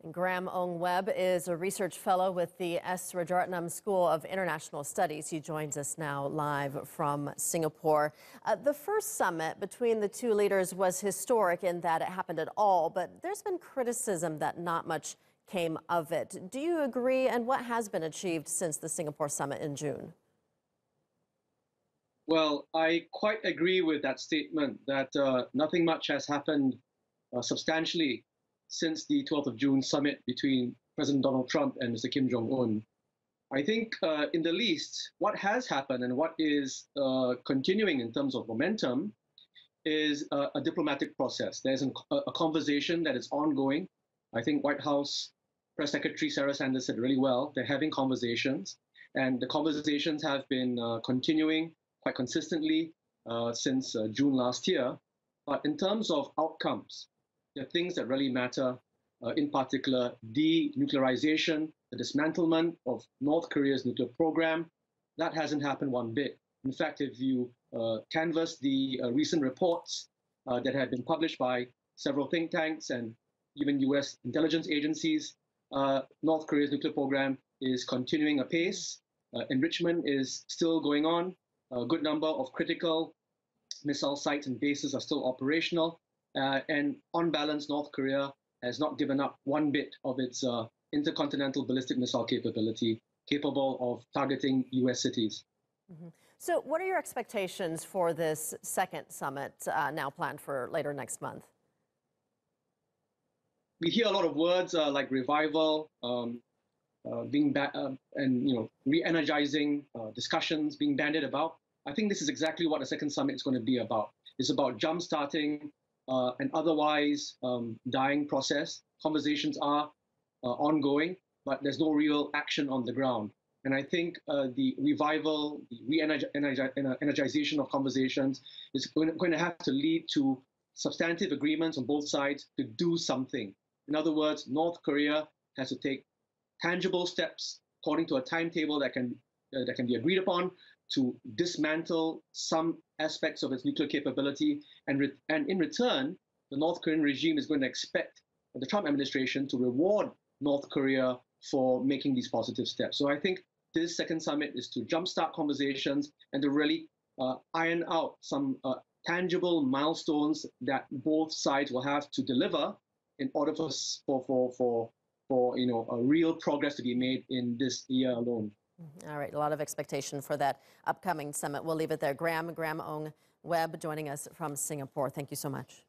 And Graham Ong-Webb is a research fellow with the Rajaratnam School of International Studies. He joins us now live from Singapore. The first summit between the two leaders was historic in that it happened at all, but there's been criticism that not much came of it. Do you agree? And what has been achieved since the Singapore summit in June? Well, I quite agree with that statement that nothing much has happened substantially since the 12th of June summit between President Donald Trump and Mr. Kim Jong-un. I think in the least, what has happened and what is continuing in terms of momentum is a diplomatic process. There's a conversation that is ongoing. I think White House Press Secretary Sarah Sanders said really well. They're having conversations, and the conversations have been continuing quite consistently since June last year. But in terms of outcomes, the things that really matter, in particular, denuclearization, the dismantlement of North Korea's nuclear program, that hasn't happened one bit. In fact, if you canvass the recent reports that have been published by several think tanks and even US intelligence agencies, North Korea's nuclear program is continuing apace. Enrichment is still going on. A good number of critical missile sites and bases are still operational. And on balance, North Korea has not given up one bit of its intercontinental ballistic missile capability, capable of targeting US cities. So what are your expectations for this second summit now planned for later next month? We hear a lot of words like revival, being and re-energizing discussions being bandied about. I think this is exactly what the second summit is going to be about. It's about jump-starting an otherwise dying process. Conversations are ongoing, but there's no real action on the ground. And I think the revival, the re-energization of conversations is going to have to lead to substantive agreements on both sides to do something. In other words, North Korea has to take tangible steps according to a timetable that can be agreed upon to dismantle some aspects of its nuclear capability, and in return, the North Korean regime is going to expect the Trump administration to reward North Korea for making these positive steps. So I think this second summit is to jumpstart conversations and to really iron out some tangible milestones that both sides will have to deliver in order for a real progress to be made in this year alone. All right, a lot of expectation for that upcoming summit. We'll leave it there. Graham Ong-Webb joining us from Singapore. Thank you so much.